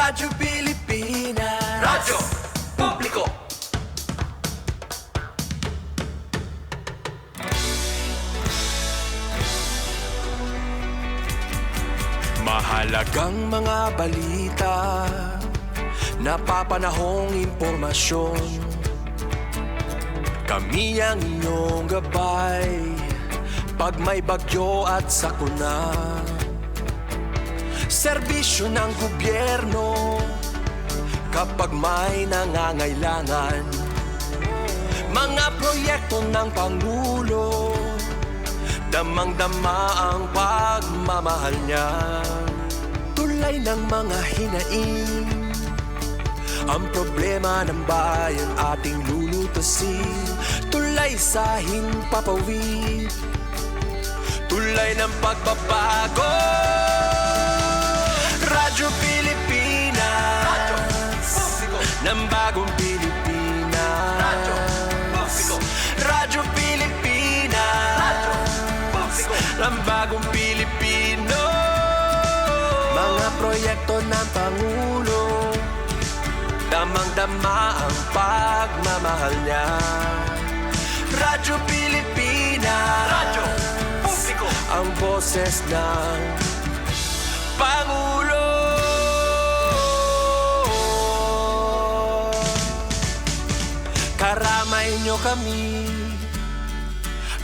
Radyo Pilipinas, Radyo Publiko. Mahalagang mga balita, napapanahong impormasyon. Kami ang inyong gabay pag may bagyo at sakuna. Serbisyo ng gobyerno kapag may nangangailangan. Mga proyekto ng Pangulo, damang-dama ang pagmamahal niya. Tulay ng mga hinaing, ang problema ng bayan ating lulutasin. Tulay sa himpapawid, tulay ng pagbabago. Radyo Pilipinas, Radyo Publiko ng bagong Pilipinas. Radyo Publiko, Radyo Pilipinas, Radyo Publiko ng bagong Pilipino. Mga proyekto ng Pangulo, damang-dama ang pagmamahal niya. Radyo Pilipinas, Radyo Publiko, ang boses ng Pangulo. Karamay nyo kami,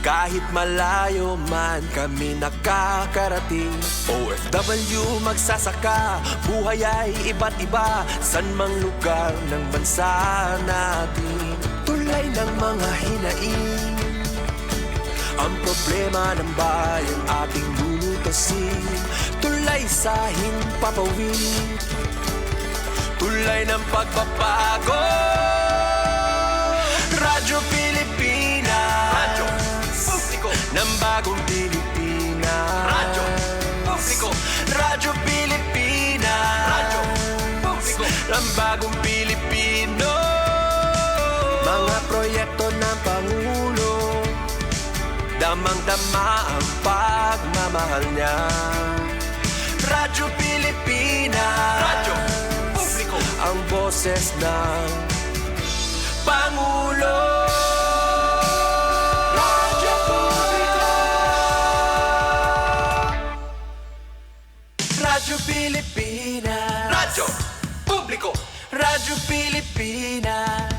kahit malayo man kami nakakarating. OFW magsasaka, buhay ay iba't iba, san mang lugar ng bansa natin. Tulay ng mga hinaing, ang problema ng bayan ating lulutasin. Tulay sa himpapawid, tulay ng pagbabago. Radyo Pilipinas, Radyo Publiko ng bagong Pilipinas. Radyo Publiko, Radyo Pilipinas, Radyo Publiko ng bagong Pilipino. Mga proyekto ng Pangulo, damang-dama ang pagmamahal niya. Radyo Pilipinas, Radyo Publiko, ang boses ng Pangulo. Radyo Publiko, Radyo Pilipinas, Radyo Publiko, Radyo Pilipinas.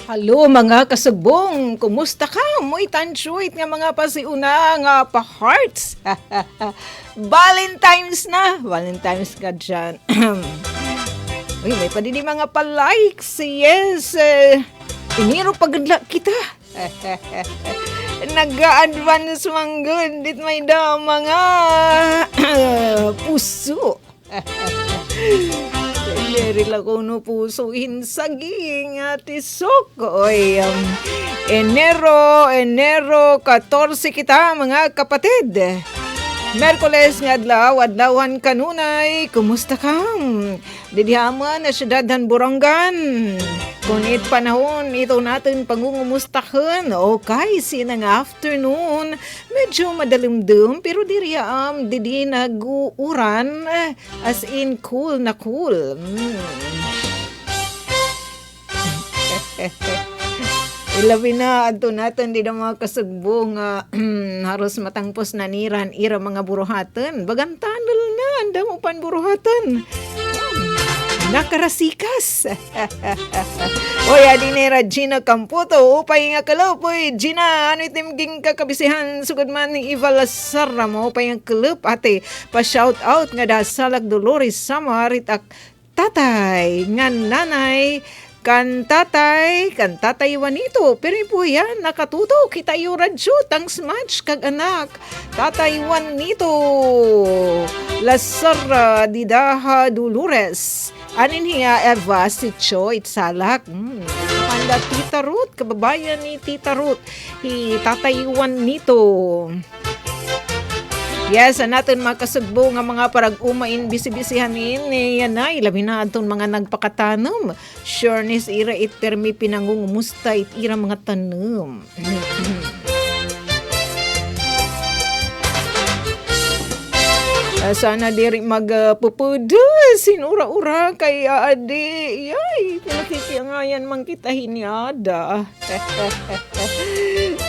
Halo mga kasubong, kumusta ka? Muy tansuit nga mga pasiuna nga pa-hearts. Valentine's ka dyan. Uy, may pa din mga pa-likes. Yes, iniro pagadla kita. Nag-advance manggod. Dit may da mga puso. Diri lang ko no pusuin saging ati Sokoy. Enero 14 kita mga kapatid. Merkules nga adlawan kanunay, kumusta ka? Didihaman na syudadhan Borongan. Kunit panahon, ito natin pangungumustahan. Okay, sinang afternoon. Medyo madalimdum, pero didi nag-uuran. As in, cool na cool. Ilabi na, adto natin di na mga kasugbo nga haros matangpos na niran ira mga buruhatan. Bagang tunnel na, anda mo pan buruhatan. Nakarasikas. Oy, adinera Gina Camputo, upay nga kalaw po. Gina, ano itimging kakabisihan sugod man ni Eva Lazara mo, upay nga kalup ate, pa-shout out nga da Salak Dolores Samarit ak tatay, nga nanay, kan tatay Juanito, pero po yan, nakatuto, kita yung radyo, tang smatch, kag anak, tatay Juanito, Lazara, Didaha, Dolores, anin hiya, Eva, si Cho, Itsalak, panda Tita Ruth, kababayan ni Tita Ruth, tatay Juanito. Yes, natin makasugbo nga mga parag-umain bisi-bisihanin yan na ilabi na aton mga nagpakatanom. Sureness ira it permi pinangungumusta it ira mga tanom. Sana diri magpupudo sinura-ura kay adi. Yay, pinakikiangayan man kita hiniada.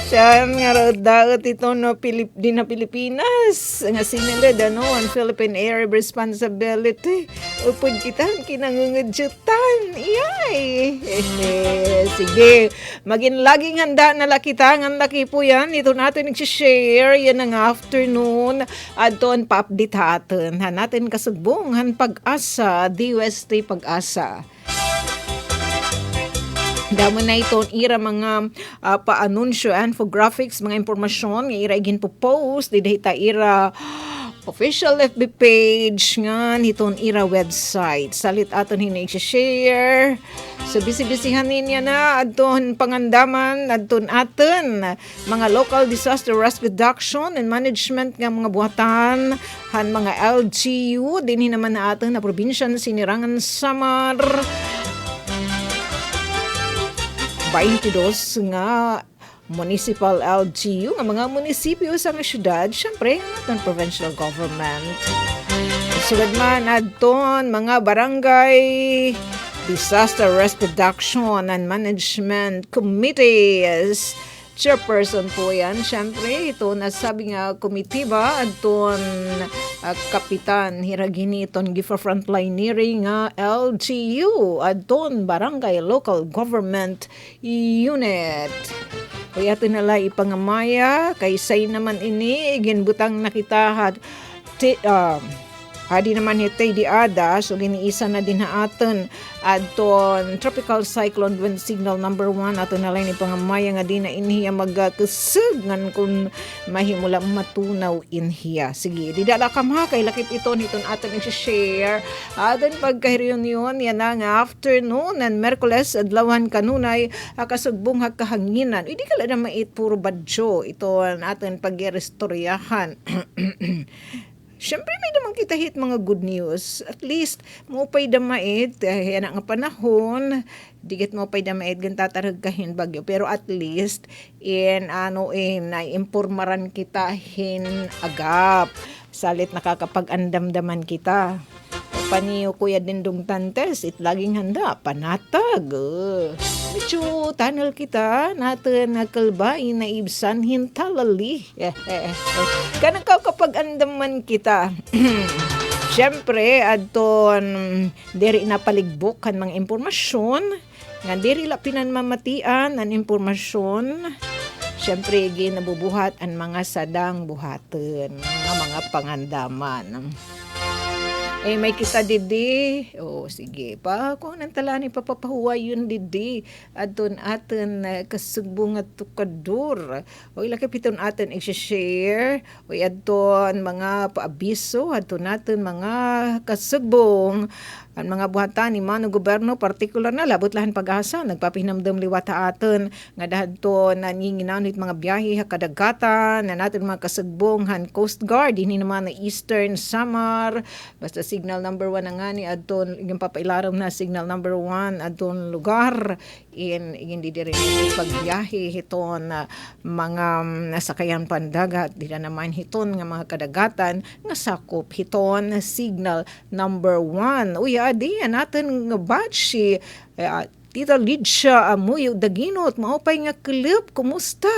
Siya nga raw daot ito no di na Pilipinas. Nga sinilid on Philippine Air Responsibility. Upod kita kinangungudyutan. Yay! Sige, maging laging handa na lakita. Ang laki po yan. Ito natin nagsishare. Yan ang afternoon. At doon pa-update natin. Natin kasugbong pag-asa. DUST pag-asa. Damo na ito ira mga pa-anunsyo, infographics, mga impormasyon nga ira igin po post di data ira official FB page nga niton ira website. Salit aton hini i-share. So bisi-bisihan niya na adton pangandaman adton aton mga local disaster risk reduction and management nga mga buhatan han mga LGU dinhi naman na aton na probinsya Sinirangan Samar. 22 nga municipal LGU nga mga munisipyo sa nga syudad, syempre ng provincial government. Sugad man adton mga barangay disaster risk reduction and management committees. Chairperson po yan. Siyempre, ito nasabi nga komitiba adton Kapitan Hiragini iton gifa frontlineering nga LGU adton Barangay Local Government Unit. Kaya ito nala ipangamaya kay say naman ini ginbutang nakitahat adi naman hitay di ada, so giniisa na din aton adton tropical cyclone wind signal number 1 aton na lang ni pangamaya nga di na inhiya magkasug ngan kung mahimula matunaw inhiya. Sige, di dala kam ha kay lakip ito niton aton i-share aton pagka-reunion yan nga afternoon and Merkules adlawan kanunay akasugbong kahanginan. Hindi kala na mait puro badyo ito aton pag-restoryahan. Siyempre may naman kita hit mga good news. At least, mupay damait, yan ang panahon, digit mupay damait, gantatarag kahin bagyo. Pero at least, na-impormaran kita hin agap. Salit nakakapag-andamdaman kita. Paniyo Kuya Dindong Tantes, laging handa, panatag. Medyo tunnel kita, natin nakalbain na ibsan hintalali. Kanang kapag andaman kita. Siyempre, adton diri napaligbok kan mga impormasyon, nga diri la pinanmamatian ang impormasyon. Siyempre, ginabubuhat ang mga sadang buhaten, mga pangandaman. May kita didi. Sige pa. Kung nang tala ni papapahuway yun didi. Aton kasugbong at tukadur. Ilakip iton aton i-share. Aton mga paabiso. Aton natin mga kasugbong Ang mga buhatan ni Mano Gobyerno, partikular na labot lahan pag-asa, nagpapahinamdam liwat aton nga dahadto na ninginanit mga biyahe ha kadagatan na natin mga kasagbong han Coast Guard dinhi naman na Eastern Samar basta signal number 1 na nga ni adton yung papailaram na signal number 1 adton lugar hindi dire pagbiyahe hiton mga nasakayan pandagat di na naman hiton nga mga kadagatan nga sakop hiton signal number 1. Uy adi natin nga batch si Tita Lydia Amuyo Daginot, maupay nga klub, kumusta?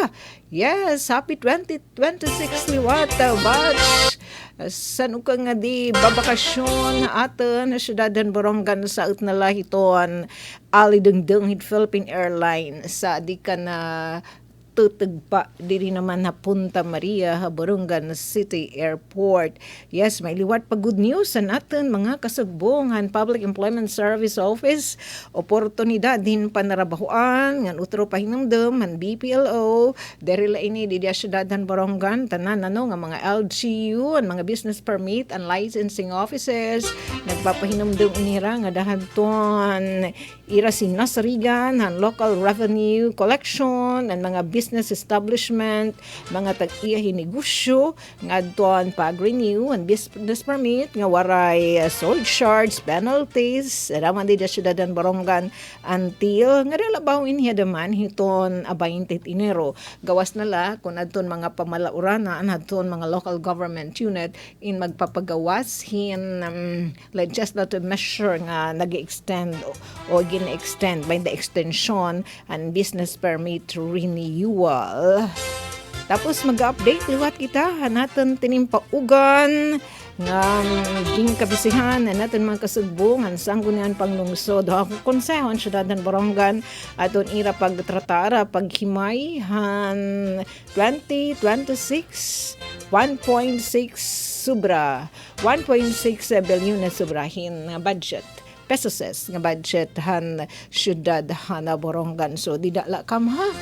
Yes, happy 2026 liwat, batch. Saan ka nga di babakasyon atin na syudadan Borongan sa utnala hiton alidengdeng hit Philippine Airlines sa di ka na tutugpa diri naman na Punta Maria Borongan City Airport. Yes, may liwat pa good news sa natin mga kasugbong han Public Employment Service Office oportunidad din panarabahuan ngan utro pahinumdum han BPLO diri la ini di syudadan Borongan tanan nga mga LGU ang mga business permit and licensing offices nagpapahinumdum inira nga dahadton ira sinasarigan han local revenue collection and mga business establishment, mga tag-iyahin negosyo, nga doon pag-renew ang business permit, nga waray sold charge, penalties, raman di da syudadan Borongan until, nga dalabaw inhiyadaman hiton 20 Enero. Gawas nala, kung adton mga pamalaurana, adton mga local government unit, in magpapagawas, legislative measure nga nag-extend o gina-extend by the extension and business permit renewal. Tapos mag-update liwat kita natin tinimpaugan nga ding kabisihan na natin mga kasugbong ang sanggunian panglungsod ako konsehon syudadan Borongan aton ira pagtratara paghimay han 2026 1.6 sobra 1.6 bilyon na sobrahin nga budget pesos nga budget han syudad han Borongan so didala kam ha.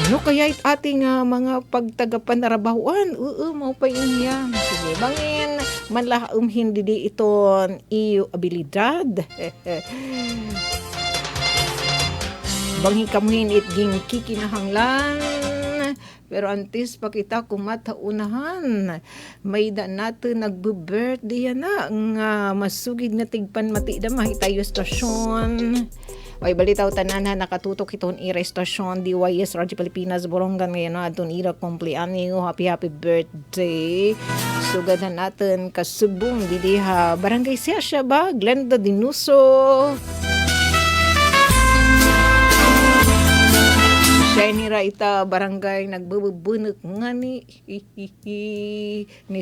Ano kaya ating mga pagtagapanarabahuan? Mau pa yan. Sige, bangin, manlah hindi di iton iyo abilidad. Bangin kamuhin itging kikinahanglan. Pero antes pa kita kumataunahan. May da natin nagbe-birthday na nga masugid nga tigpan mati damah itayo stasyon. Ay balitaw tanan na nakatutok iton ira stasyon DYS Radio Pilipinas Borongan ngayon na aton ira kumpleanyo happy birthday sugadan natin kasubong didi ha barangay siya ba Glenda Dinuso siya nira ita barangay nagbububunak nga ni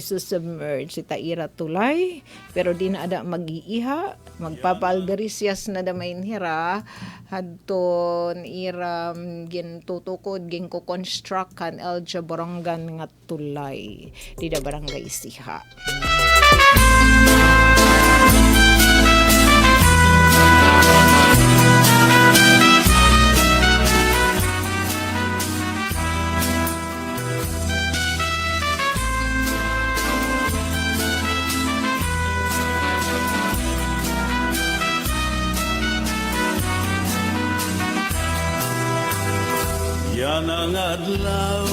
susubmerge ita ira tulay pero di na ada mag-iiha magpapaalderisias na damain hira hadton ira gintutukod gin ko construct kan Elja Borongan nga tulay di da barangay siha. Yan ang adlaw,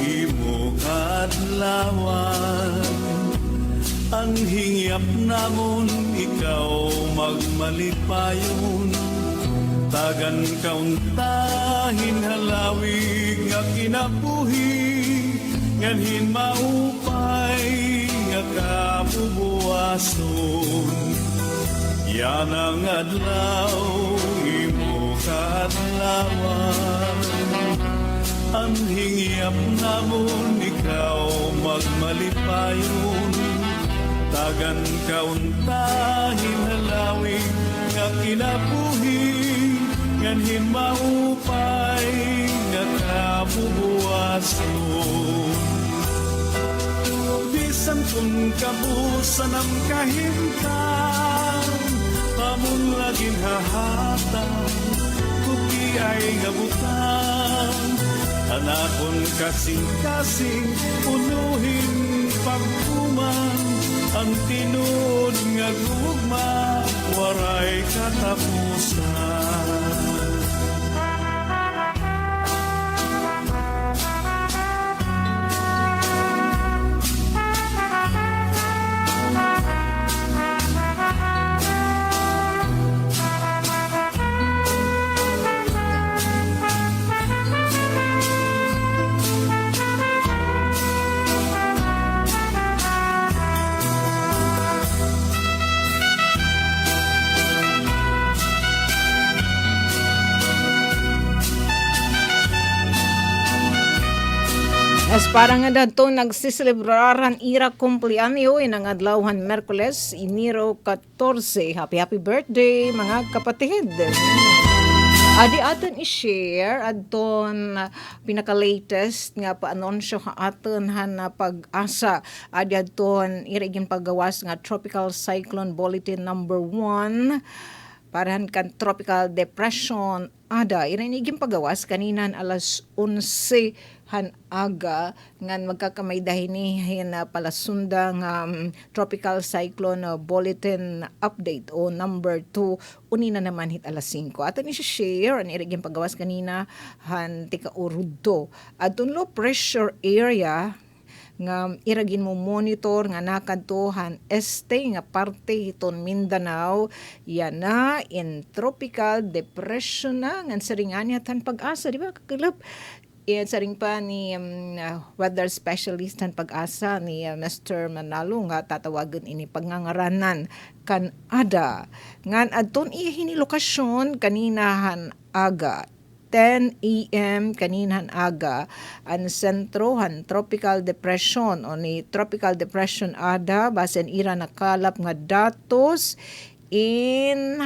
imo kadlawan. Ang hingyap namon, ikaw magmalipayon. Tagan kauntahin halawig nga kinabuhi. Nganhin maupay nga kabubuason. Yan ang adlaw, imo kadlawan. Ang hingyap namon ikaw magmalipayon. Tagan kauntahin halawig nga kinabuhi. Nganhin maupay nga kabubuason. Bisan kung kabusan ang kahimtang pamun laging hahatang kuki ay gabutan. Hanapon kasing-kasing, unuhin pagkuman, ang tinud nga gugma waray katapusan. As para nga dato nagsiselebraran ira kumplianyo inang adlawhan Merkules, Enero 14. Happy birthday mga kapatid! Adi aton i-share adton pinaka-latest nga pa-anunsyo ka aton na pag-asa. Adi aton irigin paggawas nga Tropical Cyclone Bulletin number 1 parahan kan Tropical Depression. Ada, irinigin pagawas kaninan alas 11 han aga ngan magkakamay dahinihin na palasunda nga Tropical Cyclone Bulletin Update o number 2 unina naman hit alas 5. Aton ni share an irigin pagawas kanina han tika urudto. Adton low pressure area nga iragin mo monitor nga nakadtohan este nga parte hiton Mindanao yan na in tropical depression na nga saringan yatan pag-asa di ba kakalap saring pa ni weather specialist han pag-asa ni Mr. Manalo nga tatawagan ini pagngangaranan kan ada ngan adton ihini lokasyon kaninahan aga 10 a.m. kaninhan aga ang sentrohan tropical depression o ni tropical depression ada basen ira nakalap nga datos in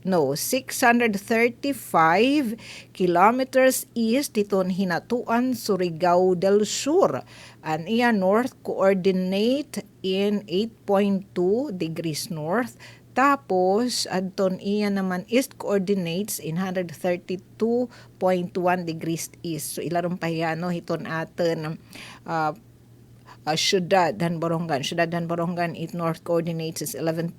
635 kilometers east diton hinatuan Surigao del Sur. An iya north coordinate in 8.2 degrees north. Tapos, adton iya naman east coordinates in 132.1 degrees east. So, ilaron pa yan, no? Hiton atin Ciudad dan Borongan. Ciudad dan Borongan, it north coordinates is 11.6.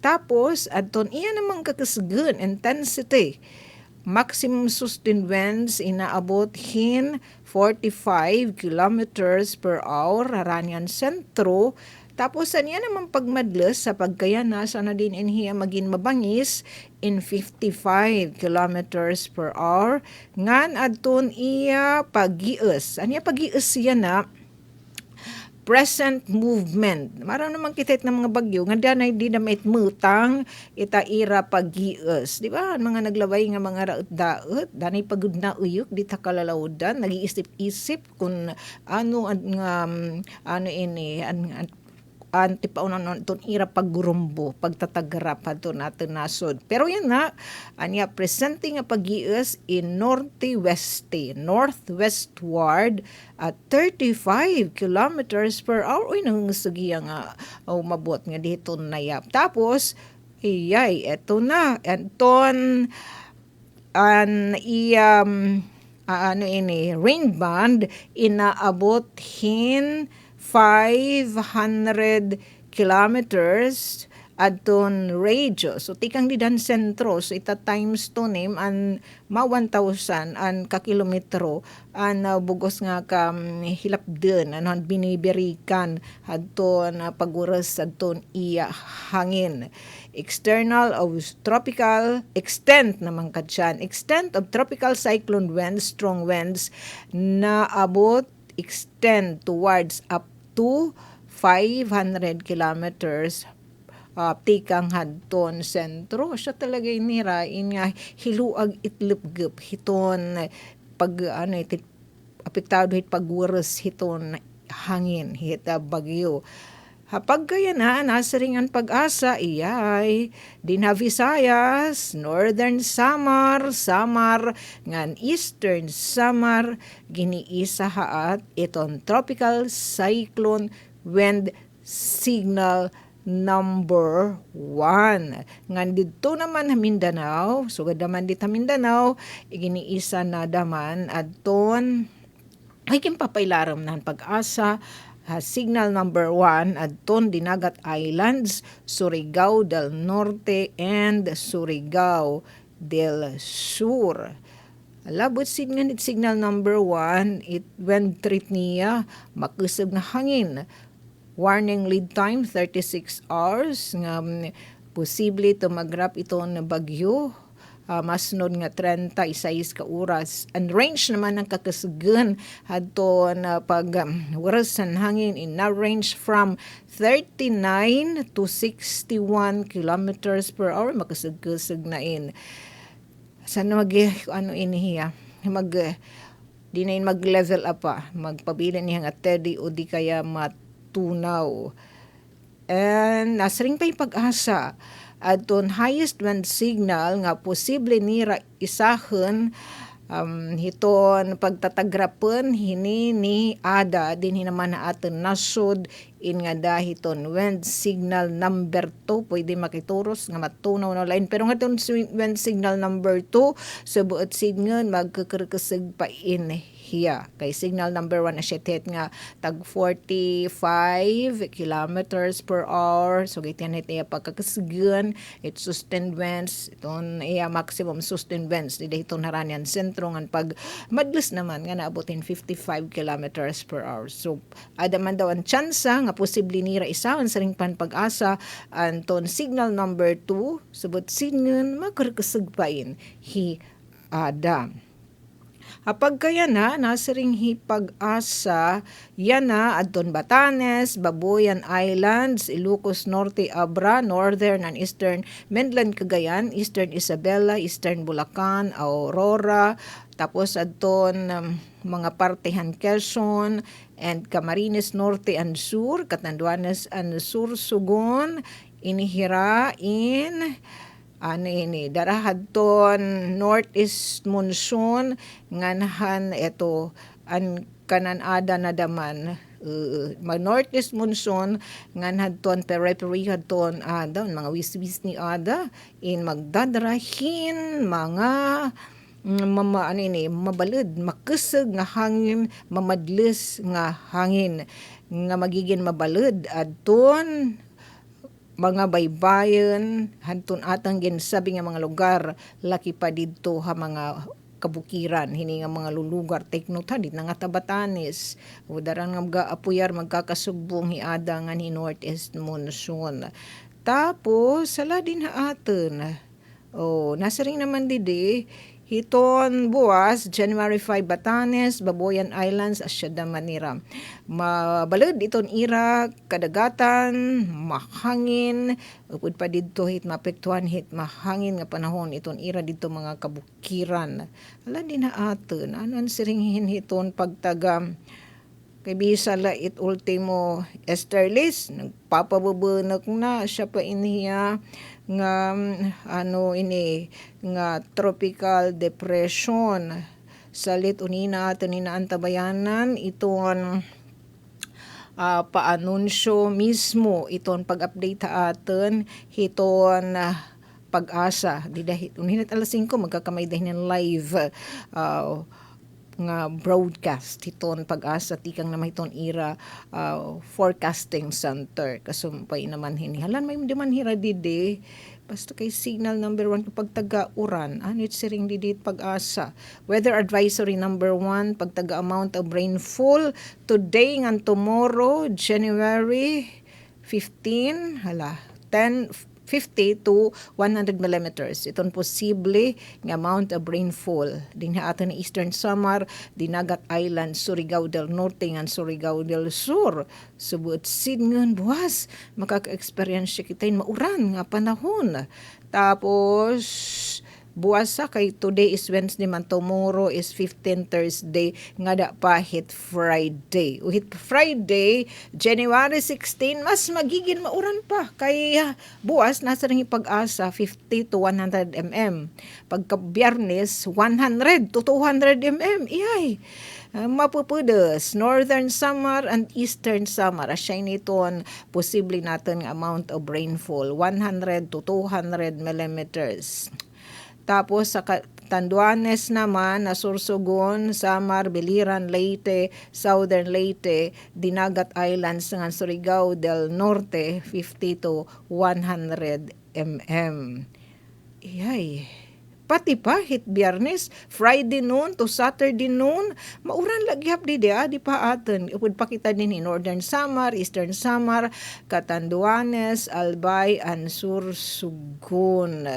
Tapos, adton iya naman kakasgun intensity. Maximum sustained winds inaabot hin 45 kilometers per hour. Haranyan sentro. Tapos niya naman pagmadles sa pagkayana sana din inhiya maging mabangis in 55 kilometers per hour. Ngan adton iya pag-ius. Aniya pag-ius siya na present movement. Marang naman kitit ng mga bagyo nga danay di na may mutang itaira pag-ius. Di ba? Mga naglabay nga mga raot-daot, danay pagod na uyok di ta kalalawdan, nag-iisip-isip kung ano ini antipaunan ton ira paggurumbo pagtatagarap adto natin nasod. Pero yan na anya presenting nga pag-ius in northwestward at 35 kilometers per hour. Uy, nangusugiya nga mabot nga dito nayap. Tapos iyay eto na anton rain band inaabot hin 500 kilometers adton radyo. So, tikang didan sentro. So, ita times to name an ma 1,000 an kakilometro an bugos nga ka hilap din an biniberikan adton paguras adton iya hangin. External of tropical extent naman kadyan. Extent of tropical cyclone winds, strong winds na abot extend towards up to 500 kilometers tikang hadton sentro. Siya talaga inira nga hiluag itlupgup hiton pag apektado hit pagwaras hiton hangin hit bagyo. Hapag kaya na nasaringan pag-asa iyay dinha Visayas, Northern Samar, ngan Eastern Samar giniisa haat iton tropical cyclone wind signal number 1. Ngan dito naman Mindanao, sugad naman dito Mindanao, giniisa na daman adton ay kimpapailaram na pag-asa signal number 1 adton Dinagat Islands, Surigao del Norte and Surigao del Sur. Labot signal number 1, it when treat niya makusog na hangin. Warning lead time 36 hours nga posible tumagrap ito na bagyo. Masunod nga 36 ka oras. And range naman ng kakasugan hadto na pag waras ng hangin in na range from 39 to 61 kilometers per hour. Makasug-kusug na in. Sana inihiya di na mag-level up pa. Magpabilin niya nga tedi o di kaya matunaw. And nasaring pa yung pag-asa. Adton highest wind signal nga posible nira isahon hiton pagtatagrapan hini ni Ada din hinaman na aton nasod in nga dahiton wind signal number 2 pwede makituros nga matunaw na line pero nga ton wind signal number 2 sa buot signal magkakarkasag pa in hiya kay signal number 1 na siya nga tag 45 kilometers per hour so gitian iya pagkakasugan it sustained winds iton iya maximum sustained winds di dayton haranian sentro ngan pag madlus naman nga naabotin 55 kilometers per hour so ada man daw ang tsansa nga posible nira isaon sa ring pag-asa anton signal number 2 subot signal magkarkasag pain hi ada. Apag kaya na, nasaring hipag-asa, yan na, adton Batanes, Babuyan Islands, Ilocos Norte, Abra, Northern and Eastern Mainland Cagayan, Eastern Isabela, Eastern Bulacan, Aurora, tapos adton mga partehan Quezon, and Camarines Norte and Sur, Catanduanes and Sur, Sugon, Inihira, darahadton northeast monsoon nganahan ito an kananada na daman mag northeast monsoon nganhadton periphery hadton ada mga wiswis ni ada in magdadarahin mga mabalud makusog nga hangin mamadlis nga hangin nga magiging mabalud adton mga baybayon hantun atang ginsabi nga mga lugar laki pa didto ha mga kabukiran hini nga mga lulugar take note ha dit nga Batanes udaran nga mag-aapuyar magkakasugbong hiada nga ni northeast monsoon tapos sala din ha aton nasa ring naman didi hiton buwas, January 5, Batanes, Babuyan Islands, Asyada Manira. Mabalod iton ira, kadagatan, mahangin, upod pa dito hit mapektuhan hit mahangin nga panahon iton ira dito mga kabukiran. Ala din na aton, anon siringhin hiton pagtaga kay bisala it ultimo Esterlis nagpapabubunak na siya pa iniya nga nga tropical depression salit unina ato antabayanan iton paanunsyo mismo iton pag-update aton hiton pag-asa didahit uninit alas 5 magkakamay dahin live nga broadcast hiton pag-asa tikang na hiton ira forecasting center kasumpay naman hinihalan may man hira dide basta kay signal number 1 kapag taga-uran it siring didit pag-asa weather advisory number 1 pag taga-amount of rainfall today and tomorrow January 15 50 to 100 millimeters. Itong posible nga amount of rainfall. Din ato ni Eastern Samar, Dinagat Island, Surigao del Norte, and Surigao del Sur. Subot sidngan buwas, makaka-experience kita yung mauran nga panahon. Tapos, buwasa kay today is Wednesday man tomorrow is 15 Thursday nga da pa hit Friday. Hit Friday January 16 mas magiging mauran pa kay buwas nasa ring pag-asa 50 to 100 mm. Pagka Biyernes 100 to 200 mm. Iyay. Mapupudos, Northern Samar and Eastern Samar. Asya niton posible natin nga amount of rainfall 100 to 200 millimeters. Tapos sa Catanduanes naman na Sorsogon, Samar, Biliran, Leyte, Southern Leyte, Dinagat Islands ng Surigao del Norte 50 to 100 mm. Iyay. Pati pa hit Biyernes, Friday noon to Saturday noon, mauran lagyap di pa aton. Upod pakita din in Northern Samar, Eastern Samar, Catanduanes, Albay, and Sorsogon.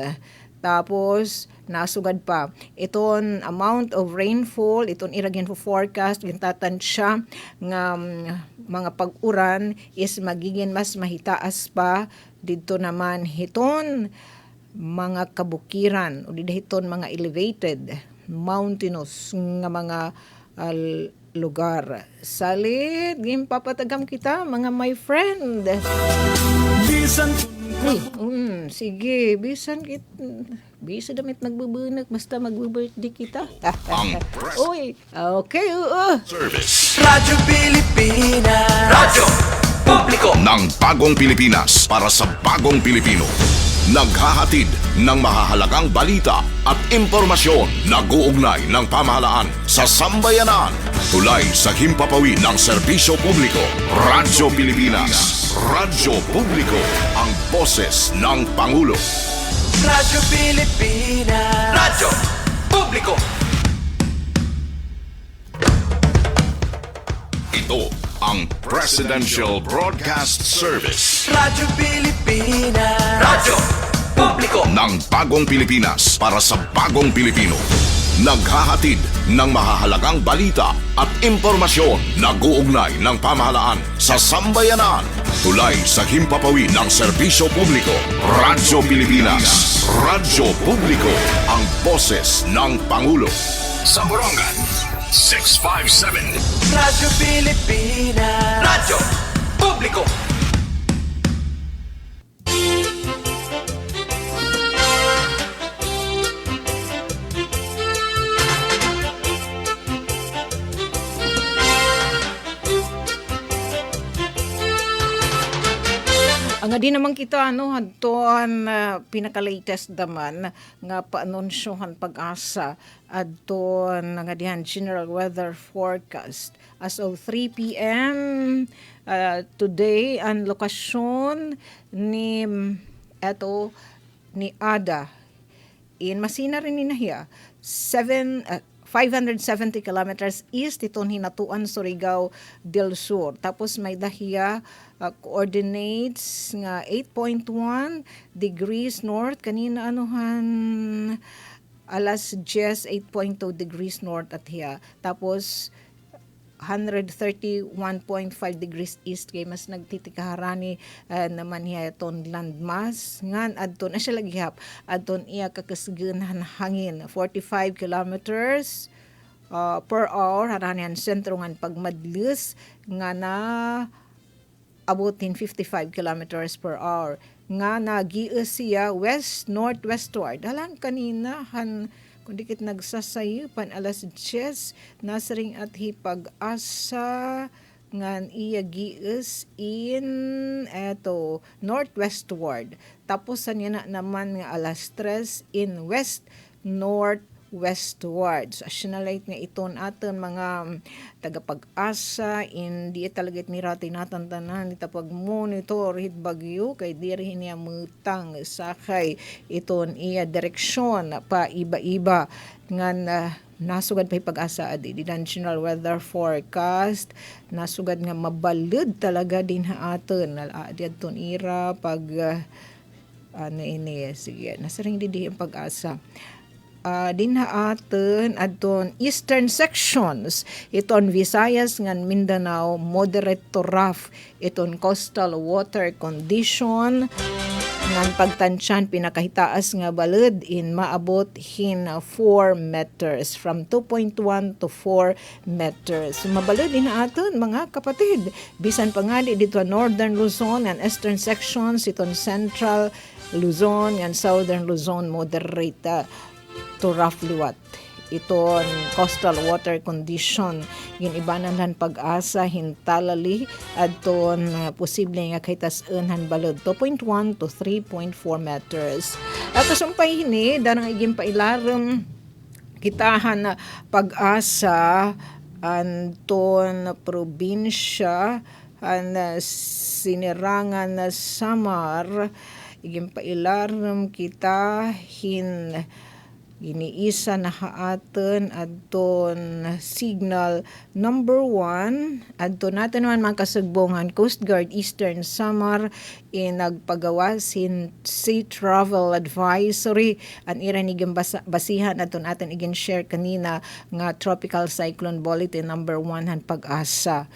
Tapos, nasugad pa. Iton amount of rainfall, iton iragin for forecast, gintatan siya nga mga pag-uran is magiging mas mahitaas pa. Dito naman hiton mga kabukiran o didahiton mga elevated mountainous nga mga lugar. Salit, gimpapatagam kita mga my friend. Bisan Sige, bisa damit magbubunak basta magbo-birthday kita. Ang Uy, okay, service Radyo Pilipinas, radyo publiko ng bagong Pilipinas para sa bagong Pilipino. Naghahatid ng mahahalagang balita at impormasyon na guugnay ng pamahalaan sa sambayanan. Tulay sa himpapawid ng serbisyo publiko. Radyo Pilipinas. Radyo Publiko. Ang boses ng Pangulo. Radyo Pilipinas, radyo publiko. Ito ang Presidential Broadcast Service Radyo Pilipinas, radyo publiko ng bagong Pilipinas para sa bagong Pilipino. Naghahatid ng mahahalagang balita at impormasyon na guugnay ng pamahalaan sa sambayanan. Tulay sa himpapawid ng serbisyo publiko. Radyo Pilipinas. Radyo Publiko. Ang boses ng Pangulo. Sa Borongan, 657. Radyo Pilipinas, radyo publiko. Ang di naman kita adton pinaka-latest naman nga paanunsyohan pag-asa adton nga dihan general weather forecast as of 3 p.m. Today ang lokasyon ni Ada in Masina rin inahiya 570 kilometers east iton hinatuan Surigao del Sur. Tapos may dahiya coordinates nga 8.1 degrees north kanina alas 10 8.2 degrees north at hiya. Tapos 131.5 degrees east kay mas nagtitikaharani naman hiya ton landmass ngan adton na siya laghihap adton iya kakasganhan hangin 45 kilometers per hour hanahan sentro ngan pagmadlis nga na abutin 55 kilometers per hour nga nagius siya west northwestward halang kanina kung dikit nagsasayupan alas 10 nasring at hipag-asa ngan iya gius in northwestward tapos niya na naman nga alas 3 in west northwestward. So asyonalite nga iton aton mga tagapag-asa hindi talaga ni rati natan tanan ita pag-monitor hit bagyo kay diri niya mutang sakay iton iya direksyon pa iba-iba ngan nasugad pa pag-asa di national weather forecast nasugad nga mabalud talaga din aton adton ira pag sige nasaring di pag-asa din aton adton eastern sections iton Visayas ngan Mindanao moderate to rough iton coastal water condition ngan pagtansyan pinakahitaas nga balud in maabot hin 4 meters from 2.1 to 4 meters. Mabalud din aton mga kapatid bisan pa nga dito northern Luzon and eastern sections iton central Luzon and southern Luzon moderate to rough liwat iton coastal water condition ginibanan lan pag-asa hintalali adton posible nga kahitasan balod 2.1 to 3.4 meters at sumpay hini darang iging pailarom kitahan na pag-asa anton probinsya sinirangan na Samar iging pailaram kita iniisa na haaton adton signal number 1 adton natin naman mga kasugbongan Coast Guard Eastern Samar nagpagawa Sea Travel Advisory an ira niging basihan adton atin igin share kanina nga Tropical Cyclone Bulletin number 1 han pag-asa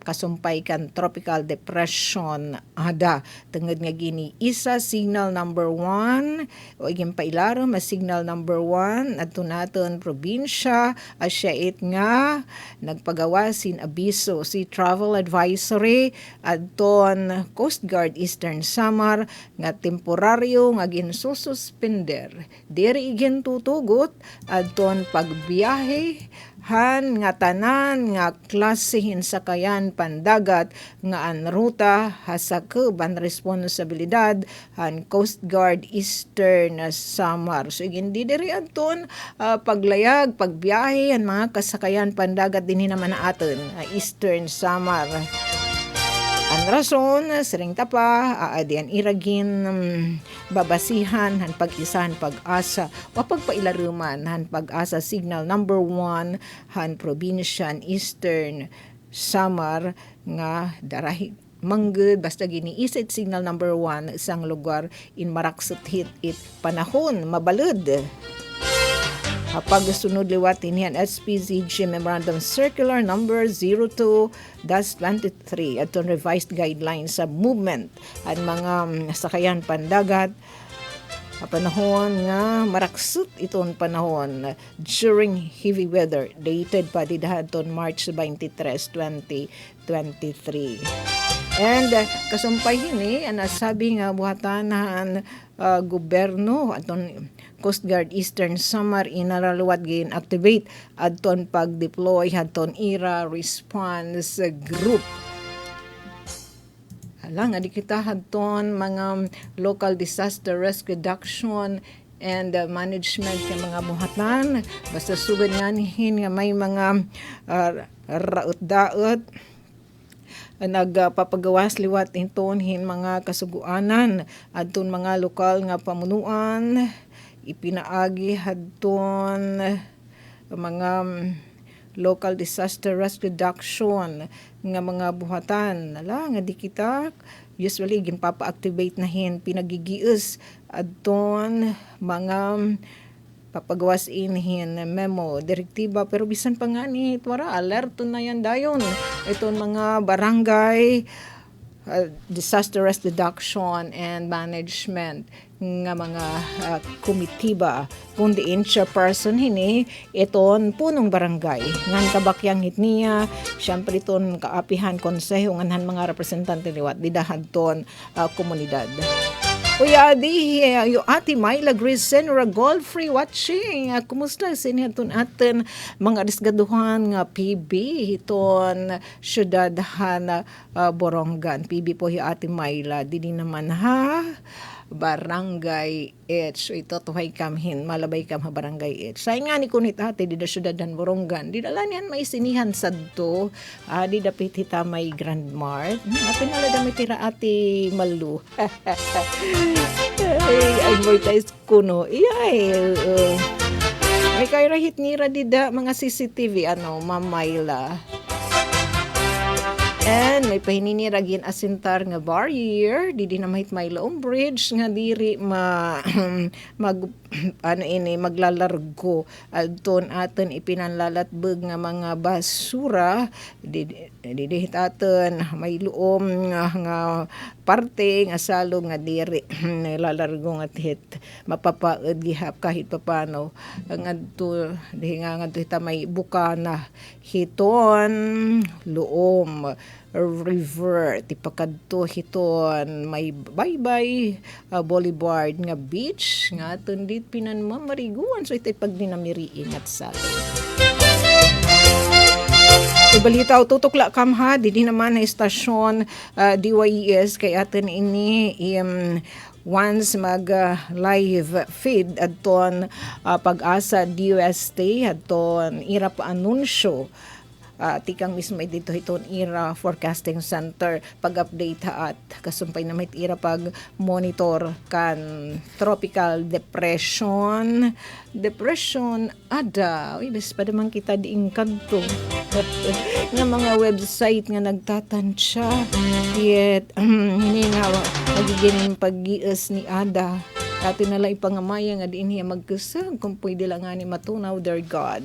kasumpay kan Tropical Depression ada tungod nga gini isa signal number 1 o igin pailarom mas signal number 1 adto naton probinsya asya nga nagpagawa abiso Sea Travel Advisory adton Coast Guard Eastern Samar nga temporaryo nga ginsususpender diri igin tutugot adton pagbiyahe han nga tanan nga klasehin sakayan pandagat nga an ruta hasakeb an responsibilidad han Coast Guard Eastern Samar. So hindi diri adton paglayag, pagbiyahe han mga kasakayan pandagat dinhi naman aton Eastern Samar. Ang rason, siring tapa, aadian iragin babasihan, han pag-isahan pag-asa, o pagpailaruman, han pag-asa signal number 1, han probinsya Eastern Samar, nga darahi manggod, basta giniisit signal number 1, isang lugar in maraksot hit it panahon, mabalud. Kapag sunod liwat niyan SPCG Memorandum Circular Number 02-23 at revised guidelines sa movement at mga sakayan pandagat panahon nga maraksot iton panahon during heavy weather dated pa didahadton March 23, 2023. And kasumpay hini nasabi nga buhatanan gobyerno aton Coast Guard Eastern Samar inaraluwat gin activate adton pag-deploy adton IRA response group. Nga di kita adton mga local disaster risk reduction and management ng mga buhatan basta sugod nga nihin nga may mga raot-daot nagpapagawas liwat inton hin mga kasuguanan adton mga lokal nga pamunuan ipinaagi hadton mga local disaster risk reduction nga mga buhatan nga di kita usually ginpapa-activate na hin pinagigius adton mga papagawas inhin memo direktiba pero bisan pa nga ni tuwara alerto na yan dayon iton mga barangay disaster risk reduction and management nga mga komitiba kung diin chairperson hini iton punong barangay ngan kabakyang hitniya syempre iton kaapihan konseho nganhan mga representante liwat didahadton komunidad. Uya di yung ati Myla Grisen ra gold free watching. Kumusta sinihaton atin mga disgaduhan nga PB hiton syudadhan Borongan. PB po yung ati Myla dili naman ha Barangay H. So ito tuhay kamhin, malabay kam ha Barangay H. Sayang nga ni kunit ate, di da syudadan Borongan. Di dala niyan may sinihan sadto. Di dapit hita may Grand Mart. Pinala dami tira ate Malu. Advertise ko no. Iyay. May kaya rahit nira dida mga CCTV, Ma'am Myla. And may pahininiragin asintar nga barrier di na mahit may laong bridge nga diri maglalargo adton aton ipinanlalatbeg nga mga basura di aton may luom nga parte nga salog nga diri lalargo nga hit mapapaed gihap kahit papano ngadto di nga ngadto hita may bukana hiton luom river tipakadto hiton may baybay boulevard nga beach nga aton dit pinan mamariguan so ito'y pag dinamiriin at salo. Ibalita tutukla kam ha di naman na istasyon DYES kay aton ini once mag live feed adton Pag-asa DUST adton ira pa anunsyo tikang mismo dito iton ira forecasting center pag-update at kasumpay na may ira pag monitor kan tropical depression ada bis pa naman kita diing kadto nga mga website nga nagtatansya yet hindi nga magiging pag-gias ni ada ato na lang ipangamaya nga diin niya magkusag kung pwede lang nga ni matunaw their God.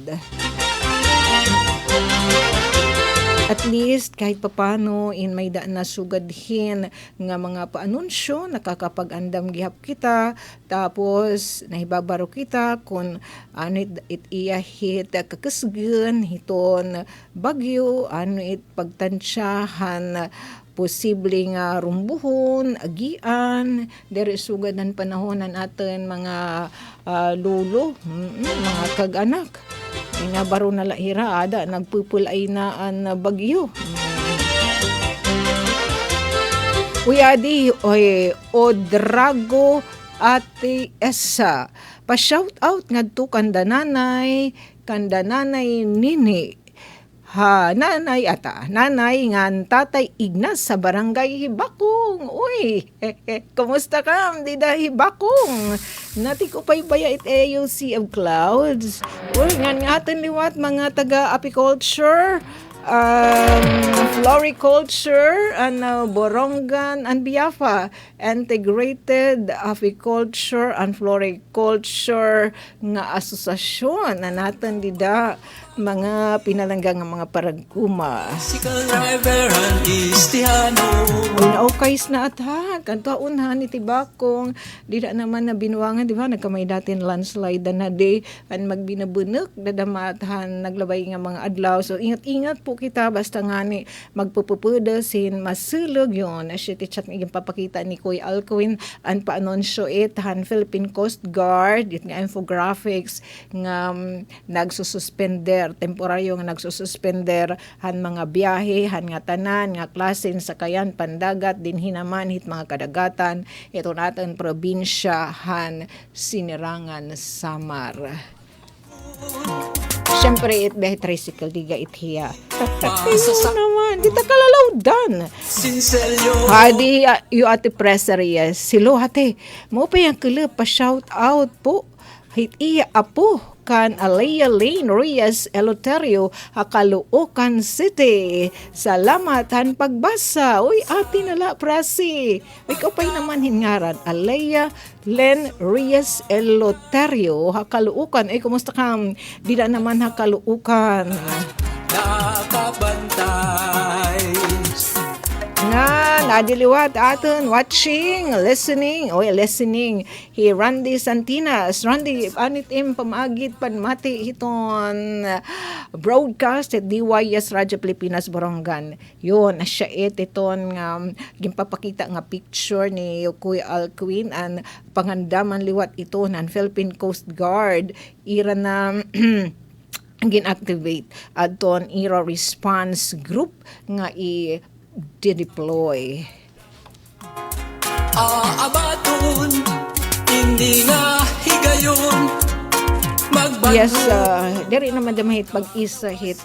At least kahit papano in may daan na sugadhin nga mga paanunsyo nakakapag-andam gihap kita tapos nahibabaro kita kung ano it iya hit kakasgan hiton bagyo ano it pagtansyahan posibleng rumbuhon, agian, dere sugad ng panahon ng atin mga lolo, mga kag-anak. Inabaro na lahira, ada, nagpupulay na ang bagyo. Uyadi, Odrago Ate Esa. Pa-shout out ngadto kandananay nini. Nanay ngan tatay Ignas sa barangay Hibakong. Uy, kumusta ka? Dida Hibakong. Nati ko pa'y baya it AUC of Clouds. Uy, ngan atin liwat mga taga-apiculture, floriculture, Borongan, and Biafra. Integrated Apiculture and Floriculture nga asosasyon na natin dida mga pinalanggang nga mga paragkuma. Naukais na atag. Kanto unhan ni Tibakong. Dida naman na binuwangan, di ba? Nagkamay datin landslide na day. Ang magbinabunak, dadamatahan, naglabay nga mga adlaw. So, ingat-ingat po kita. Basta nga ni magpupupudasin, masulog yun. Siya tichat nga papakita ni Kuya Alcuin. Ang pa-anonsyo han Philippine Coast Guard. It nga infographics nga nagsususpender temporaryo nga nagsususpender han mga biyahe, han nga tanan, nga klasen sakayan, pandagat, din hinaman, hit mga kadagatan, ito natin probinsya, han Sinirangan, Samar. Siyempre, it behe tricycle, diga ithiya. Ayun naman, kita kalalawdan. Hadi, yu ate presariya, silo hati, mo pa yung kalap, pa-shout out po, hit iya apo, kan Alea Lane Reyes Eleuterio, Caloocan City. Salamat han pagbasa. Uy, ati nala prasi. Ikaw pa'y naman hingaran. Alea Lane Reyes Eleuterio, Caloocan. Ay, kumusta ka? Dida naman Caloocan. Nakabantay. Nga, nadiliwat atin, watching, listening, He Randy Santinas. Randy, anit pamagit panmati hiton broadcast at DYS Radyo Pilipinas Borongan. Yun, siya iton gimpapakita nga picture ni Kuya Alcuin ang pangandaman liwat ito ng Philippine Coast Guard. Ira na gin-activate aton ira response group nga i-deploy. Aabaton, hindi na higayon. Yes, diri naman damahit pag-isa hit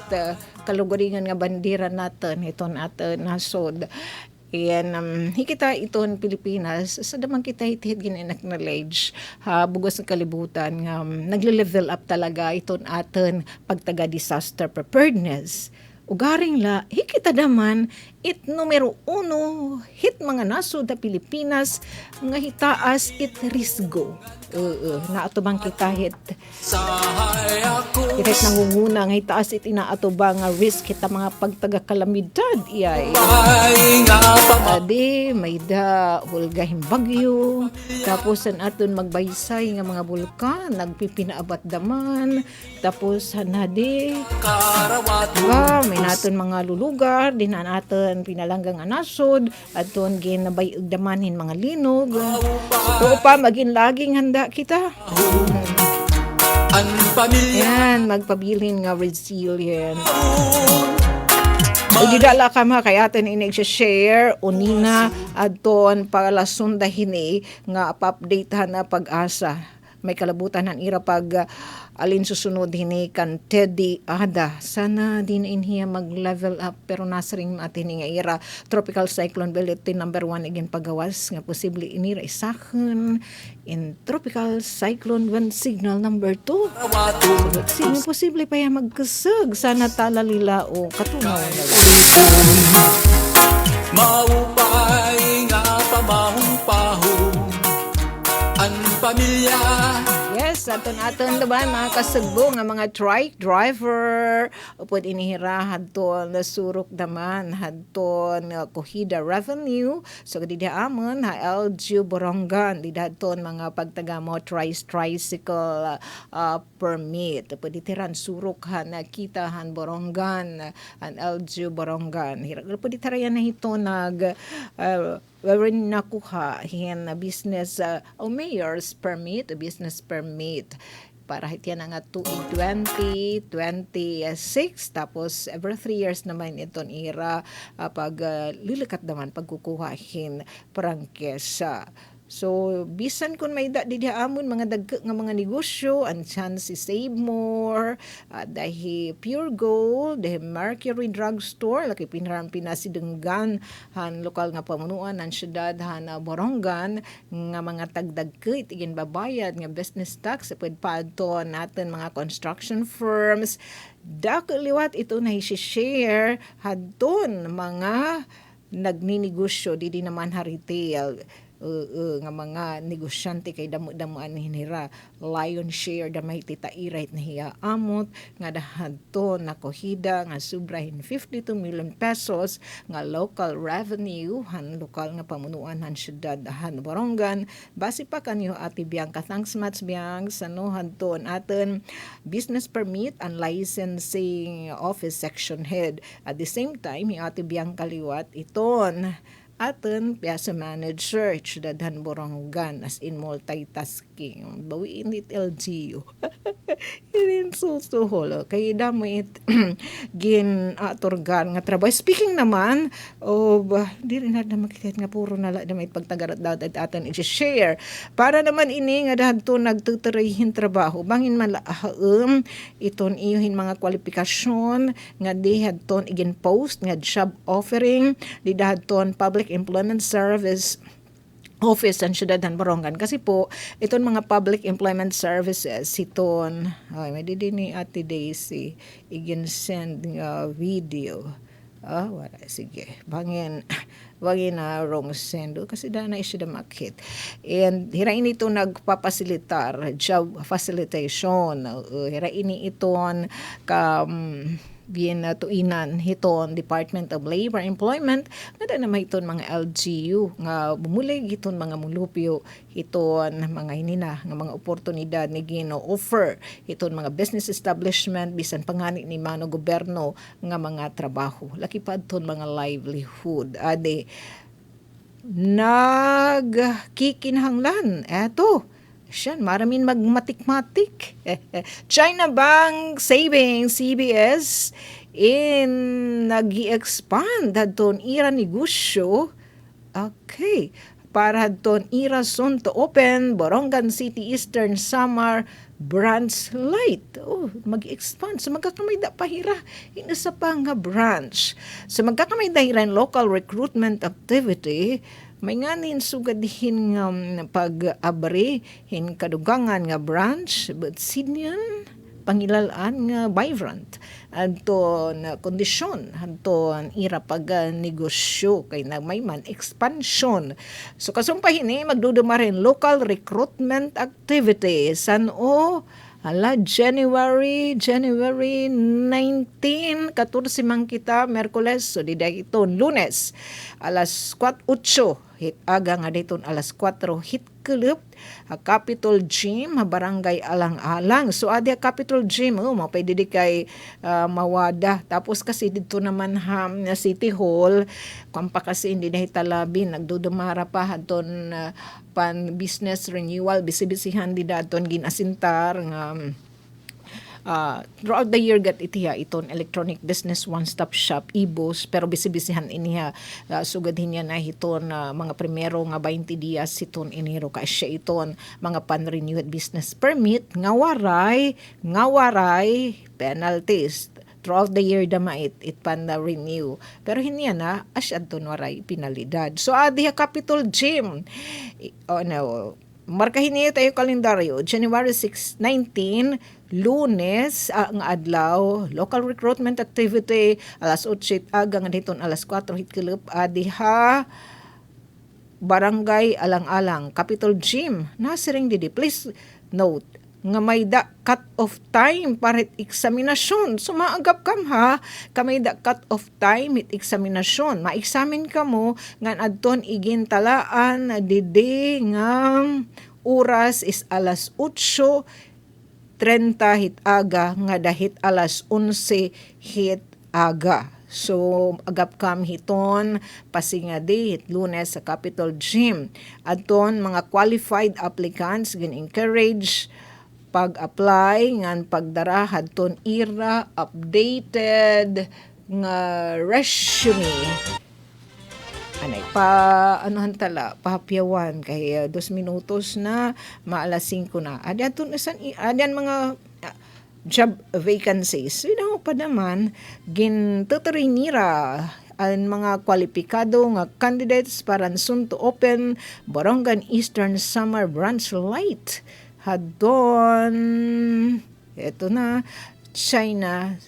kalugaringan nga bandera natin iton atin nasod. Yan, hikita iton Pilipinas, sa damang kita hit gin-acknowledge bugos ng kalibutan nga nagle-level up talaga iton atin pagtaga disaster preparedness. Ugaring la, hikita daman, it numero 1, hit mga nasod na Pilipinas, nga hitaas it risgo. Naatubang kita hit. Hit nangunguna, nga hitaas it inaatubang nga risk kita mga pagtaga-kalamidad. Iyay. Adi, may da, hulgahing bagyo, tapos an aton magbaysay nga mga bulkan, nagpipinaabat daman, tapos hanadi, diba, may naton mga lulugar, din na naton pinalanggang anasod, aton ginabayag damanin mga linog. Ito pa, maging laging handa kita. Yan, magpabilin nga resilient. O didala ka mga kayatin inig share unina adton palasun dahini nga pa-updatehan na pag-asa. May kalabutan han ira pag alin susunod hini kan Teddy Ada. Sana din inhiya mag-level up pero nasa ring matini nga ira tropical cyclone bulletin number 1 again pagawas nga posible inira isakon in tropical cyclone wind signal number 2. Awaton Sino posible pa yan magkasag sana talalila o katunaw na lang. Maupay nga pamahong-pahong ang pamilya. Yes, aton naman mga kasagbo nga mga trike driver upod inihira hadton surok naman hadton Cohida Revenue so didaamon ha LGU Borongan didadton mga pagtagamo tricycle permit upod itiran surok han kita han Borongan an LGU Borongan hira upod itarayan na hito nag wherein nakuha hin business mayor's permit, business permit para hitiyan nga tuig 2026 tapos every 3 years naman iton ira pag lilikat naman pagkukuhahin prangkesa. So, bisan kun may didiamon mga dagko nga mga negosyo, ang chance save more, dahil Pure Gold, dahil Mercury Drugstore, laki pinarang pinasidenggan, han lokal nga pamunuan, ang syudad, han Borongan, nga mga tagdagko, itigin babayad, nga business tax, pwede pa ito natin mga construction firms, dako liwat ito na i-share, hadton mga nagninegosyo, di naman ha retail, nga mga negosyante kay damo-damoan hinira lion share damay tita irate na hiya amot nga dahadto na Cohida nga sobrahin 52 million pesos nga local revenue han lokal nga pamunuan han syudad han Borongan base pa kanyo ati Bianca thanks much Biang sa no hadton aton business permit and licensing office section head at the same time hi ati Bianca liwat iton aton piyasa manager Syudadhan Borongan as in multitasking bawiin it LGU irin susuhol kay damo it gin aturgan nga trabaho speaking naman di rin na makikita nga puro nala na may pagtagarat daw at aton i-share para naman ini nga dahadto nagtuturihin trabaho bangin man iton iyohin mga kwalifikasyon nga di hadton igin post nga job offering di dahadton public employment service office ang Syudadhan Borongan kasi po iton mga public employment services iton may didini Ate Daisy igin send nga video wala sige bangin na wrong send kasi dana isyo da makit and hirain ito nagpapasilitar job facilitation hirain iton tuinan hiton Department of Labor Employment nga na mahiton mga LGU nga bumulig hiton mga mulupyo hiton mga hinina nga mga oportunidad ni gino offer hiton mga business establishment bisan pangani ni mano gobyerno nga mga trabaho laki pa adton mga livelihood ade nagkikinahanglan eto siyan, maraming magmatik-matik. China Bank Savings, CBS, nag-i-expand hadton ira negosyo. Okay. Para hadton ira soon to open Borongan City Eastern Samar branch light. Mag-expand. So magkakamay da pahira. Inasa pa nga branch. So magkakamay da hira local recruitment activity. May nganin sugadihin nga pag-abri hin kadugangan nga branch but sinyan pangilalaan nga vibrant adton kondisyon adton ira pag negosyo kay nagmayman expansion so kasumpahin magdudumarin local recruitment activity January 19 14 man kita Merkules so di dayton Lunes alas 8 hit aga nga dayton alas 4 hit club Capitol Gym barangay Alang-alang so adi Capitol Gym mo pwede di kay mawada tapos kasi dito naman na City Hall kampa kasi hindi na hitalabi nagdudumara pa hadton pan business renewal bisibisihan di daton ginasintar nga throughout the year gat itiya iton electronic business one-stop shop EBOS pero bisibisihan iniha sugadhin niya na hiton mga primero nga 20 dias hiton Enero ka siya iton mga pan-renewed business permit nga waray penalties throughout the year damait it pan na renew pero hindi na asyad to waray penalidad so diha Capitol Gym markahin niyo tayo kalendaryo January 6, 19 Lunes ang adlaw local recruitment activity alas 8 aga nga diton alas 4 hitkilop diha Barangay Alang-Alang Capitol Gym nasiring didi please note nga may da cut off time para eksaminasyon. So maagap kam ha, kamay da cut off time it eksaminasyon. Ma-examine ka mo nga adton igintalaan didi nga oras is alas 8:30 hit aga nga dahit alas 11 hit aga. So, agap kam hiton, pasingadi, hit Lunes sa Capitol Gym. Aton, mga qualified applicants, encourage pag-apply, ngan pagdara, hadton ira, updated, nga resume. Anay, pahapyawan, kay 2 minutos na, maalas 5 na. Adyan mga job vacancies. Pa naman, gintuturinira ang mga kwalipikado nga candidates para soon to open Borongan Eastern Summer Branch Light. Hadon, eto na, China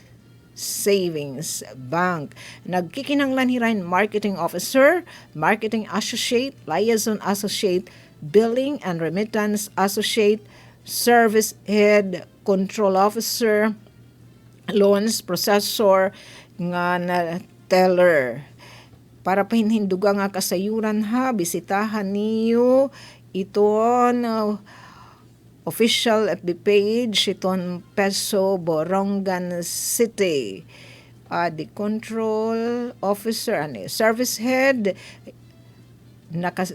Savings Bank. Nagkikinanglan hirain Marketing Officer, Marketing Associate, Liaison Associate, Billing and Remittance Associate, Service Head, Control Officer, Loans Processor, nga na teller. Para pahinhinduga nga kasayuran ha, bisitahan niyo iton official FB page, iton Peso Borongan City. The Control Officer, Service Head,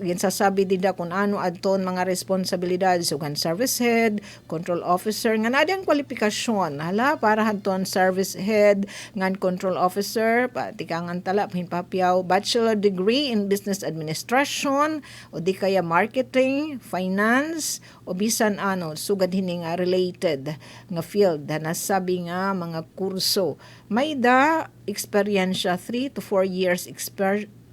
ginsasabi dida kung ano adton mga responsibilidad so kan service head, control officer nga nadang kwalifikasyon hala para hadton service head ngan control officer patikangan tala hinpapyaw bachelor degree in business administration o di kaya marketing, finance o bisan ano sugad hini nga related nga field na nasabi nga mga kurso may da eksperyensya 3 to 4 years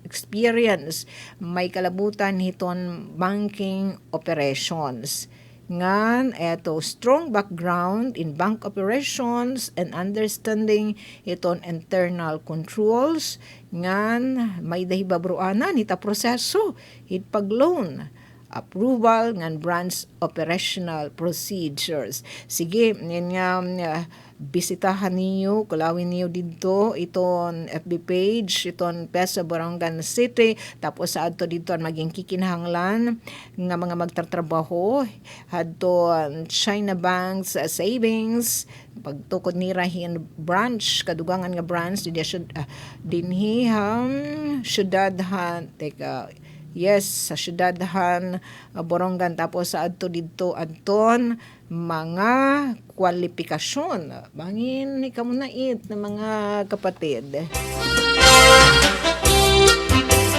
experience may kalabutan hiton banking operations ngan eto strong background in bank operations and understanding iton internal controls ngan may dahibabruanan ita proseso hit pag loan approval ngan branch operational procedures. Sige, yan nga bisitahan niyo, kulawin niyo dito iton FB page, iton Peso Borongan City, tapos sa adto dito maging kikinahanglan nga mga magtatrabaho hadto China Bank's savings pagtukod ni Rahin branch kadugangan nga branch dinhi syudadhan sa syudadhan Borongan tapos sa adto dito adton mga kwalifikasyon bangin ni kamunait ng mga kapatid.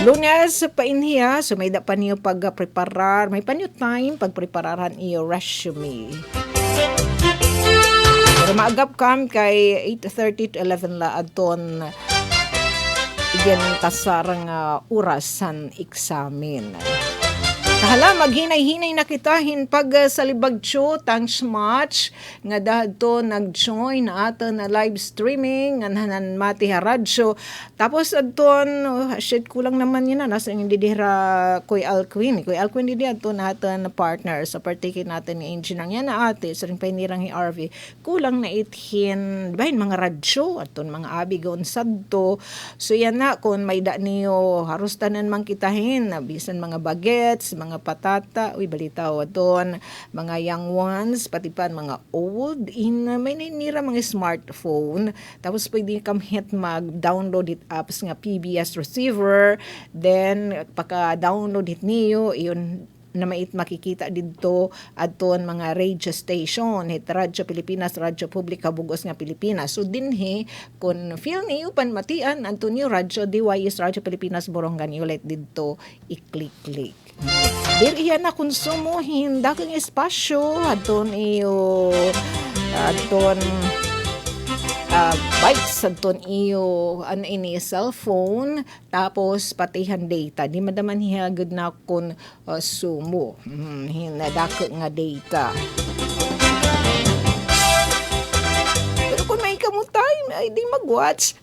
Lunes pa inhiya so may da pa niyo pagpreparar may pa niyo time pagprepararan iyo resume. Pero maagap kam kay 8:30 to 11 la adton igen kasarang orasan examen. Kahala maghinay-hinay na kitahin pag salibagtyo thanks much nga dahto nag-join na ato na live streaming nga nanan mati radyo tapos adton shit kulang naman yun na nasa hindi dihra Kuy Alquin didi adto na ato na partner sa partikin natin ni engineer yan na ate sa rin painirang ni RV kulang na ithin bahin mga radyo aton mga abigon sadto so yan na kung may da niyo harustanan man kitahin bisan mga bagets mga patata, balitaw doon, mga young ones, pati pa mga old, may nainira mga smartphone, tapos pwede kam hit mag-download it apps nga PBS receiver, then paka-download it niyo, yun na mait makikita dito adton mga radio station hit Radyo Pilipinas, Radyo Publika Bugos nga Pilipinas. So dinhi kun feel niyo pan matian Antonio Radyo DYS Radyo Pilipinas Borongan ulit dito i-click. Diri na konsumo hinda kang espasyo adton iyo adton bikes adton iyo ini cellphone tapos patihan data di madaman hihagod na kun sumo hinadako nga data. Pero kung may kamutay ay di mag-watch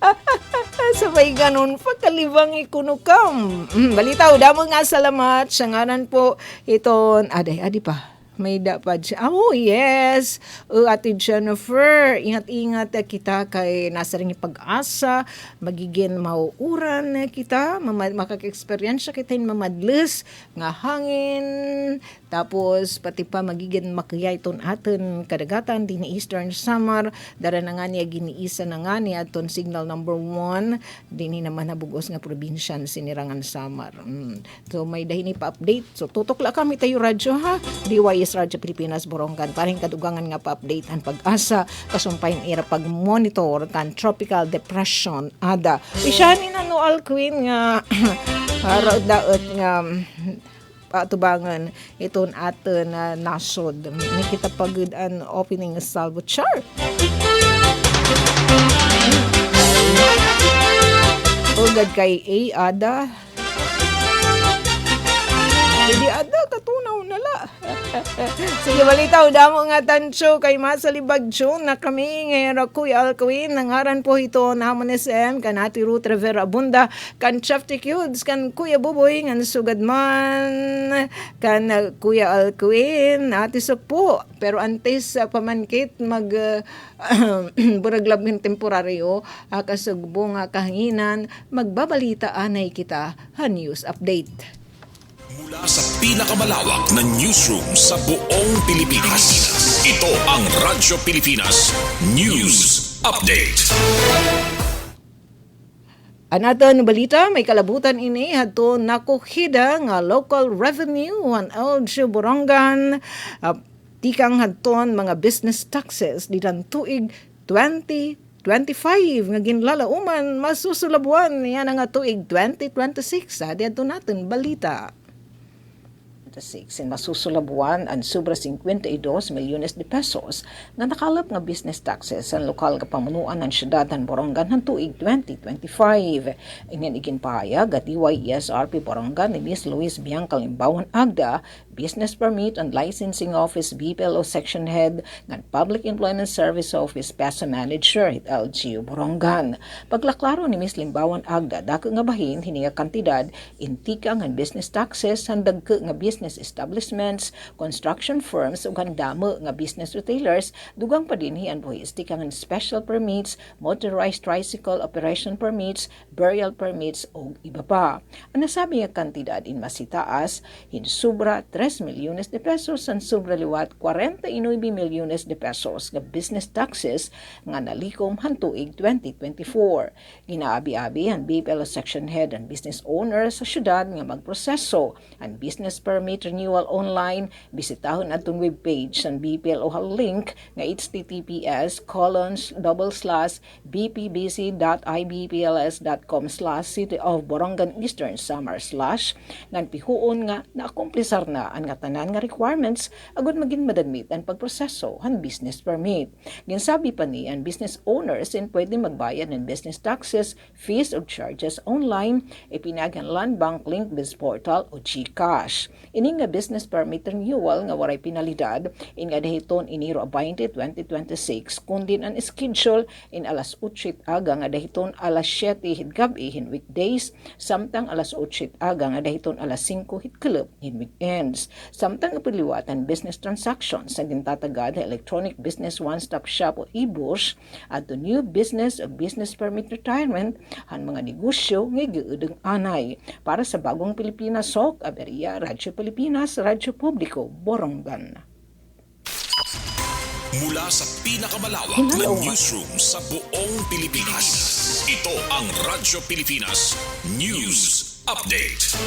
sabay ganon pagkalibang ikunukam. Balitaw damo nga salamat sa ngaran po iton adi pa may dapat siya. Oh, yes. Ate Jennifer, ingat-ingat kita kay nasa ring pag-asa, magiging mauuran kita, makaka-experience kita yung mamadlis, nga hangin, tapos pati pa magiging makiyay ton aton kadagatan din Eastern Samar, dara na nga niya giniisa na nga niya aton signal number 1, din naman nabugos nga probinsyan sinirangan Samar. So may dahin pa-update. So tutok lang kami tayo radyo ha. DYS Radyo Pilipinas Borongan paring kadugangan nga pa-update ang pag-asa kasumpahin ira pag-monitor kan tropical depression ada. Isyanin na no Alquin nga daot nga patubangan iton aton nasod. Nakita pagud an opening salvo char. Ugad kay A ada. Hindi ada katunaw nala. Sige balitaw damo nga tansyo kay masalibag June na kami ngayon Kuya Alcuin nangaran po ito namon SM kan Ati Ruth Rivera Abunda kan Chefty Cudes kan Kuya Buboy ngan sugadman kan Kuya Alcuin Ati Sukpo pero antes pamankit mag burag labing temporaryo kasugbo nga kahanginan magbabalita anay kita news update. Mula sa pinakamalawak na newsroom sa buong Pilipinas. Ito ang Radyo Pilipinas News Update. Anaton balita may kalabutan ini hadto nakuhida nga local revenue an LG Borongan tikang hadton mga business taxes ditan tuig 2025 nga ginlalauman masusulabuan yan nga tuig 2026 adi adto naton balita. In masusulabuan ang sobra 52 milyones de pesos nga nakalap nga business taxes sa lokal nga pamunuan ng syudad ng Borongan ng tuig 2025. Ingyan iginpahayag at DYESRP Borongan ni Ms. Luis Bianca Limbawan Agda, Business Permit and Licensing Office BPLO Section Head ng Public Employment Service Office PESA Manager at LGU Borongan. Paglaklaro ni Ms. Limbawan Agda, dako nga bahin hininga kantidad intika nga business taxes handag nga business establishments, construction firms ug damo nga business retailers dugang pa dinhi ang buhistika nga special permits, motorized tricycle operation permits, burial permits ug iba pa. Ang nasabi nga kantidad in masitaas hinsubra 3 milyones de pesos ang sobra liwat 49 milyones de pesos nga business taxes nga nalikom hantuig 2024. Ginaabi-abi ang BPLO Section Head and Business Owner sa syudad nga magproseso ang business permit renewal online bisitahon atong webpage sa BPLO link nga https://bpbc.ibpls.com/City of Borongan Eastern Samar/ ngan pihuon nga naakumplisar na ang tanan nga requirements agud maging madadmit ang pagproseso han business permit. Ginsabi pa ni ang business owners in pwede magbayad ng business taxes, fees ug charges online ipinaghan Land Bank Link Biz Portal o GCash. Ini nga business permit renewal nga waray penalidad in nga dahiton iniro 20, 2026 kundi ang schedule in alas 8 aga nga dahiton alas 7 hidgabi in weekdays samtang alas 8 aga nga dahiton alas 5 hidkulop in weekends. Samtang piliwatan business transactions sa gintatagad Electronic Business One-Stop Shop o e-Bush at the new business o business permit retirement han mga negosyo nga giudeng anay para sa bagong Pilipinas SOC Aberia Radyo Pilipinas, Radyo Publiko, Borongan. Mula sa pinakamalawak na newsroom sa buong Pilipinas. Ito ang Radyo Pilipinas News Update.